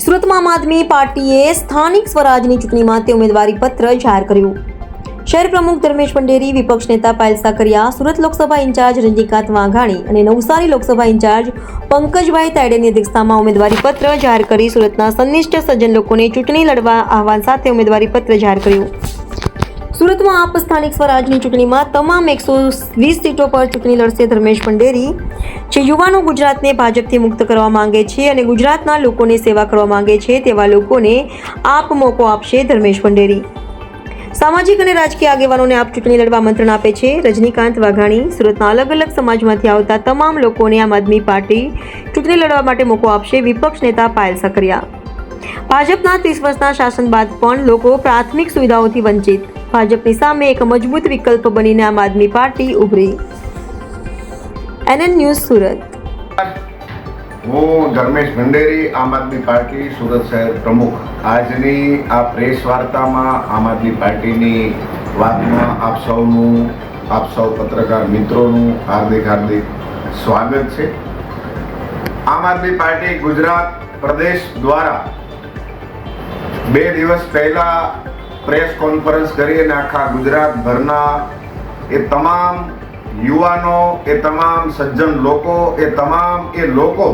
સુરતમાં આમ આદમી પાર્ટીએ સ્થાનિક સ્વરાજની ચૂંટણીમાં તે ઉમેદવારી પત્ર જાહેર કર્યું. શહેર પ્રમુખ ધર્મેશ પંડેરી, વિપક્ષ નેતા પાયલ સાકરિયા, સુરત લોકસભા ઇન્ચાર્જ રજનીકાંત વાઘાણી અને નવસારી લોકસભા ઇન્ચાર્જ પંકજભાઈ તાયડેની અધ્યક્ષતામાં ઉમેદવારી પત્ર જાહેર કરી સુરતના સંનિષ્ઠ સજ્જન લોકોને ચૂંટણી લડવા આહવાન સાથે ઉમેદવારી પત્ર જાહેર કર્યું. સુરતમાં આપ સ્થાનિક સ્વરાજની ચૂંટણીમાં તમામ 120 સીટો પર ચૂંટણી લડશે ધર્મેશ પંડેરી. જે યુવાનો ગુજરાતને ભાજપથી મુક્ત કરવા માંગે છે અને ગુજરાતના લોકોને સેવા કરવા માંગે છે તેવા લોકોને આપ મોકો આપશે ધર્મેશ પંડેરી. સામાજિક અને રાજકીય આગેવાનોને આપ ચૂંટણી લડવા આમંત્રણ આપે છે રજનીકાંત વાઘાણી. સુરતના અલગ અલગ સમાજમાંથી આવતા તમામ લોકોને આમ આદમી પાર્ટી ચૂંટણી લડવા માટે મોકો આપશે વિપક્ષ નેતા પાયલ સાકરિયા. ભાજપના 30 વર્ષના શાસન બાદ પણ લોકો પ્રાથમિક સુવિધાઓથી વંચિત. ભાજપની સામે એક મજબૂત વિકલ્પ બનીને આમ આદમી પાર્ટી ઉભરી. NN news Surat. હું ધર્મેશ ભંડેરી, આમ આદમી પાર્ટી સુરત શહેર પ્રમુખ. આજની આ પ્રેસ વાર્તામાં આમ આદમી પાર્ટીની વાતમાં આપ સૌ પત્રકાર મિત્રોનું હાર્દિક સ્વાગત છે. આમ આદમી પાર્ટી ગુજરાત પ્રદેશ દ્વારા 2 દિવસ પહેલા પ્રેસ કોન્ફરન્સ કરી અને આખા ગુજરાતભરના એ તમામ યુવાનો, એ તમામ સજ્જન લોકો, એ લોકો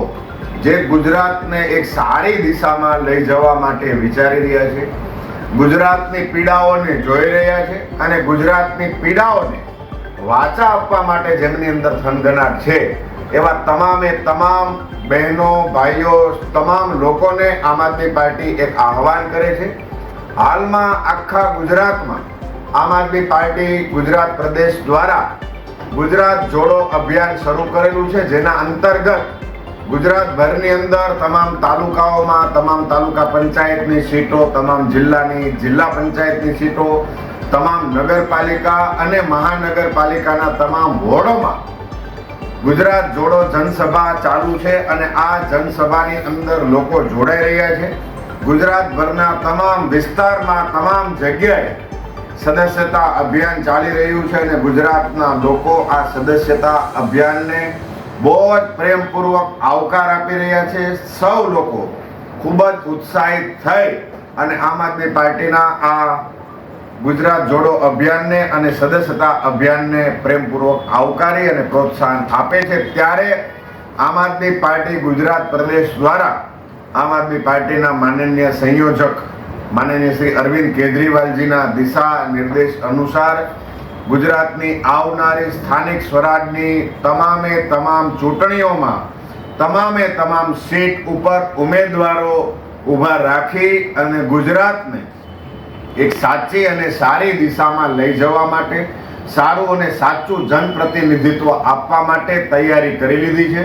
જે ગુજરાતને એક સારી દિશામાં લઈ જવા માટે વિચારી રહ્યા છે, ગુજરાતની પીડાઓને જોઈ રહ્યા છે અને ગુજરાતની પીડાઓને વાચા આપવા માટે જેમની અંદર થનગનાટ છે એવા તમામ બહેનો, ભાઈઓ, તમામ લોકોને આમ આદમી પાર્ટી એક આહવાન કરે છે. હાલમાં આખા ગુજરાતમાં આમ આદમી પાર્ટી ગુજરાત પ્રદેશ દ્વારા ગુજરાત જોડો અભિયાન શરૂ કરેલું છે, જેના અંતર્ગત ગુજરાતભરની અંદર તમામ તાલુકાઓમાં તમામ તાલુકા પંચાયતની સીટો, તમામ જિલ્લા પંચાયતની સીટો, તમામ નગરપાલિકા અને મહાનગરપાલિકાના તમામ વોર્ડોમાં ગુજરાત જોડો જનસભા ચાલુ છે અને આ જનસભાની અંદર લોકો જોડાઈ રહ્યા છે. ગુજરાતભરના તમામ વિસ્તારમાં, તમામ જગ્યાએ સદસ્યતા અભિયાન ચાલી રહ્યું છે અને ગુજરાતના લોકો આ સદસ્યતા અભિયાનને બહુ જ પ્રેમપૂર્વક આવકાર આપી રહ્યા છે. સૌ લોકો ખૂબ જ ઉત્સાહિત થઈ અને આમ આદમી પાર્ટીના આ ગુજરાત જોડો અભિયાનને અને સદસ્યતા અભિયાનને પ્રેમપૂર્વક આવકારી અને પ્રોત્સાહન આપે છે. ત્યારે આમ આદમી પાર્ટી ગુજરાત પ્રદેશ દ્વારા આમ આદમી પાર્ટીના માનનીય સંયોજક માનનીય શ્રી અરવિંદ કેજરીવાલજીના દિશા નિર્દેશ અનુસાર ગુજરાતની આવનારી સ્થાનિક સ્વરાજની તમામ ચૂંટણીઓમાં તમામ સીટ ઉપર ઉમેદવારો ઊભા રાખી અને ગુજરાતને એક સાચી અને સારી દિશામાં લઈ જવા માટે, સારું અને સાચું જનપ્રતિનિધિત્વ આપવા માટે તૈયારી કરી લીધી છે.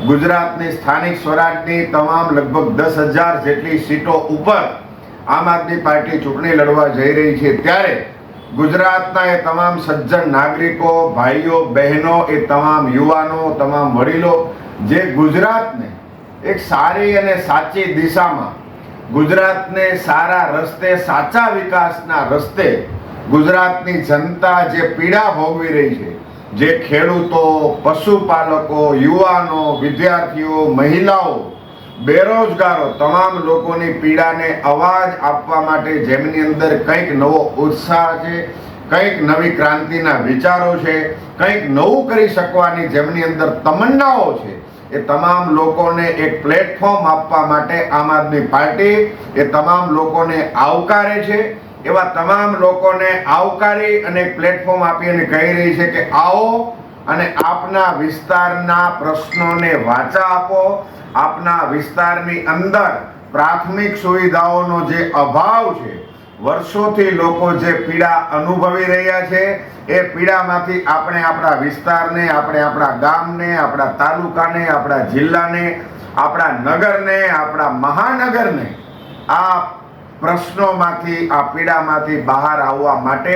ગુજરાતની સ્થાનિક સ્વરાજની તમામ લગભગ 10,000 જેટલી સીટો ઉપર આમ આદમી પાર્ટી ચૂંટણી લડવા જઈ રહી છે. ત્યારે ગુજરાતના એ તમામ સજ્જન નાગરિકો, ભાઈઓ, બહેનો, એ તમામ યુવાનો, તમામ વડીલો જે ગુજરાતને એક સારી અને સાચી દિશામાં, ગુજરાતને સારા રસ્તે, સાચા વિકાસના રસ્તે, ગુજરાતની જનતા જે પીડા ભોગવી રહી છે, જે ખેડૂતો, પશુપાલકો, યુવાનો, વિદ્યાર્થીઓ, મહિલાઓ, બેરોજગારો, તમામ લોકોની પીડાને અવાજ આપવા માટે જેમની અંદર કંઈક નવો ઉત્સાહ છે, કંઈક નવી ક્રાંતિના વિચારો છે, કંઈક નવું કરી શકવાની જેમની અંદર તમન્નાઓ છે, એ તમામ લોકોને એક પ્લેટફોર્મ આપવા માટે આમ આદમી પાર્ટી એ તમામ લોકોને આવકારે છે. એવા તમામ લોકોને આવકારી અને એક પ્લેટફોર્મ આપી અને કહી રહી છે કે આવો અને આપના વિસ્તારના પ્રશ્નોને વાચા આપો. આપના વિસ્તારની અંદર પ્રાથમિક સુવિધાઓનો જે અભાવ છે, વર્ષોથી લોકો જે પીડા અનુભવી રહ્યા છે, એ પીડામાંથી આપણે આપણા વિસ્તારને, આપણે આપણા ગામને, આપણા તાલુકાને, આપણા જિલ્લાને, આપણા નગરને, આપણા મહાનગરને આ પ્રશ્નોમાંથી, આ પીડામાંથી બહાર આવવા માટે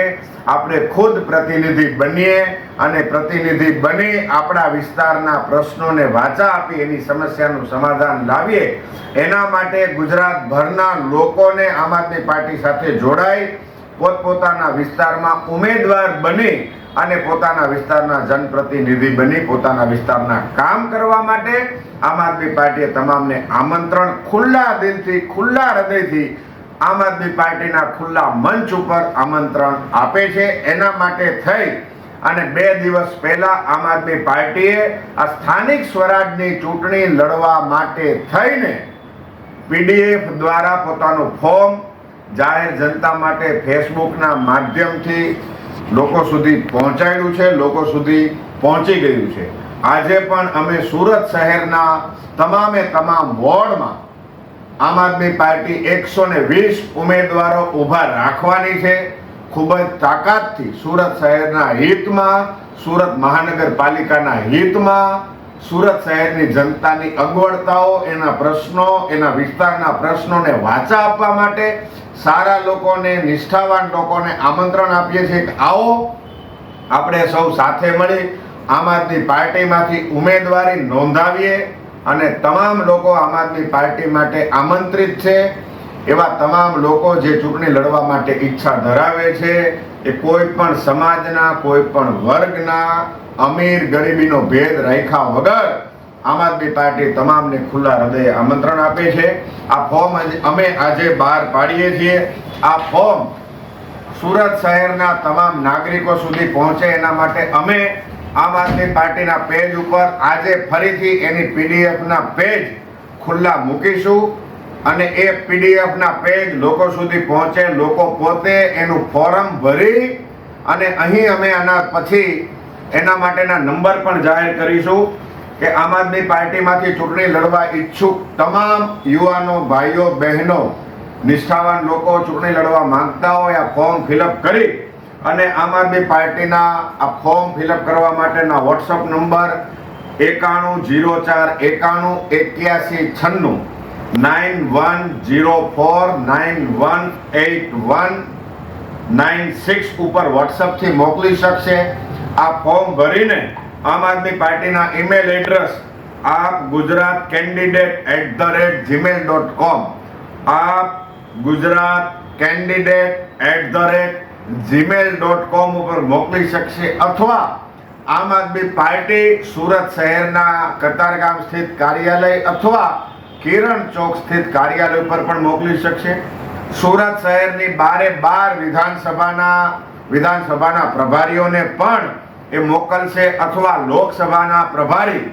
આપણે ખુદ પ્રતિનિધિ બનીએ અને પ્રતિનિધિ બની આપણા વિસ્તારના પ્રશ્નોને વાચા આપી એની સમસ્યાનું સમાધાન લાવીએ. એના માટે ગુજરાતભરના લોકોને આમ આદમી પાર્ટી સાથે જોડાઈ પોતપોતાના વિસ્તારમાં ઉમેદવાર બની અને પોતાના વિસ્તારના જનપ્રતિનિધિ બની પોતાના વિસ્તારના કામ કરવા માટે આમ આદમી પાર્ટીએ તમામને આમંત્રણ ખુલ્લા દિલથી ખુલ્લા હૃદયથી આમ આદમી પાર્ટીના ખુલ્લા મંચ ઉપર આમંત્રણ આપે છે. એના માટે થઈ અને 2 દિવસ પહેલા આમ આદમી પાર્ટીએ આ સ્થાનિક સ્વરાજની ચૂંટણી લડવા માટે થઈને PDF દ્વારા પોતાનું ફોર્મ જાહેર જનતા માટે ફેસબુકના માધ્યમથી લોકો સુધી પહોંચાડ્યું છે, લોકો સુધી પહોંચી ગયું છે. આજે પણ અમે સુરત શહેરના તમામે તમામ વોર્ડમાં આમ આદમી પાર્ટી 120 ઉમેદવારો ઊભા રાખવાની છે. ખૂબ જ તાકાતથી સુરત શહેરના હિતમાં, સુરત મહાનગરપાલિકાના હિતમાં, સુરત શહેરની જનતાની અગવડતાઓ, એના પ્રશ્નો, એના વિસ્તારના પ્રશ્નોને વાચા આપવા માટે સારા લોકોને, નિષ્ઠાવાન લોકોને આમંત્રણ આપીએ છીએ કે આવો આપણે સૌ સાથે મળી આમ આદમી પાર્ટીમાંથી ઉમેદવારી નોંધાવીએ. અને તમામ લોકો આમ આદમી પાર્ટી માટે આમંત્રિત છે. એવા તમામ લોકો જે ચૂંટણી લડવા માટે ઈચ્છા ધરાવે છે, એ કોઈ પણ સમાજના, કોઈ પણ વર્ગના, અમીર ગરીબીનો ભેદ રાખ્યા વગર આમ આદમી પાર્ટી તમામને ખુલ્લા હૃદયે આમંત્રણ આપે છે. આ ફોર્મ અમે આજે બહાર પાડીએ છીએ. આ ફોર્મ સુરત શહેરના તમામ નાગરિકો સુધી પહોંચે એના માટે અમે આમ આદમી પાર્ટીના પેજ ઉપર આજે ફરીથી એની પીડીએફના પેજ ખુલ્લા મૂકીશું અને એ પીડીએફના પેજ લોકો સુધી પહોંચે, લોકો પોતે એનું ફોર્મ ભરી અને અહીં અમે આના પછી એના માટેના નંબર પણ જાહેર કરીશું કે આમ આદમી પાર્ટીમાંથી ચૂંટણી લડવા ઈચ્છુક તમામ યુવાનો, ભાઈઓ, બહેનો, નિષ્ઠાવાન લોકો ચૂંટણી લડવા માંગતા હોય આ ફોર્મ ફિલઅપ કરી અને આમ આદમી પાર્ટીના આ ફોર્મ ફિલઅપ કરવા માટેના વોટ્સઅપ નંબર 9104918196 9104918196 ઉપર વોટ્સઅપથી મોકલી શકશે. આ ફોર્મ ભરીને આમ આદમી પાર્ટીના ઈમેલ એડ્રેસ આપ gujaratcandidate@gmail.com આપ gujaratcandidate@gmail.com ઉપર મોકલી શકશે અથવા આમ આદમી પાર્ટી સુરત શહેરના કતારગામ સ્થિત કાર્યાલય અથવા કિરણ ચોક સ્થિત કાર્યાલય ઉપર પણ મોકલી શકશે. સુરત શહેરની 12 વિધાનસભાના પ્રભારીઓને પણ એ મોકલશે અથવા લોકસભાના પ્રભારી,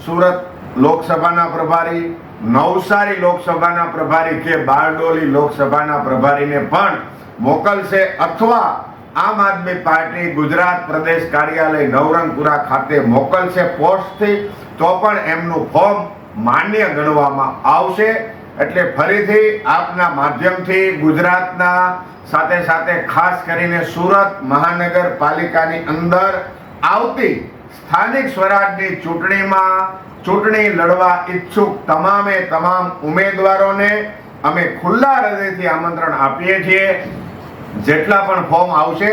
સુરત લોકસભાના પ્રભારી, નવસારી લોકસભાના પ્રભારી કે બારડોલી લોકસભાના પ્રભારીને પણ મોકલશે અથવા આમ આદમી પાર્ટી ગુજરાત પ્રદેશ કાર્યાલય નવરંગપુરા ખાતે મોકલશે પોસ્ટથી તો પણ એમનું ફોર્મ માન્ય ગણવામાં આવશે. એટલે ફરીથી આપના માધ્યમથી ગુજરાતના સાથે સાથે ખાસ કરીને સુરત મહાનગરપાલિકાની અંદર આવતી સ્થાનિક સ્વરાજની ચૂંટણીમાં ચૂંટણી લડવા ઈચ્છુક તમામે તમામ ઉમેદવારોને અમે ખુલ્લા હૃદયથી આમંત્રણ આપીએ છીએ. જેટલા પણ ફોર્મ આવશે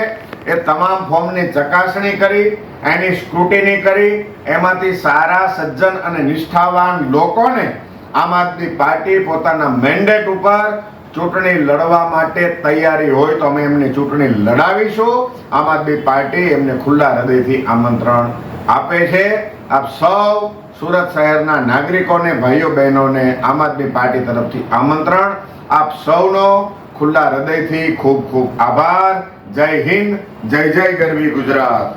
એ તમામ ફોર્મની ચકાસણી કરી, એની સ્ક્રુટિની કરી, એમાંથી સારા, સજ્જન અને નિષ્ઠાવાન લોકોને આમ આદમી પાર્ટી પોતાના મેન્ડેટ ઉપર ચૂંટણી લડવા માટે તૈયારી હોય તો અમે એમની ચૂંટણી લડાવીશું. આમ આદમી પાર્ટી એમને ખુલ્લા હૃદયથી આમંત્રણ આપે છે. આપ સૌ સુરત શહેરના નાગરિકોને, ભાઈઓ બહેનોને આમ આદમી પાર્ટી તરફથી આમંત્રણ. આપ સૌનો ખુલ્લા હૃદયથી ખૂબ ખૂબ આભાર. જય હિન્દ, જય જય ગરવી ગુજરાત.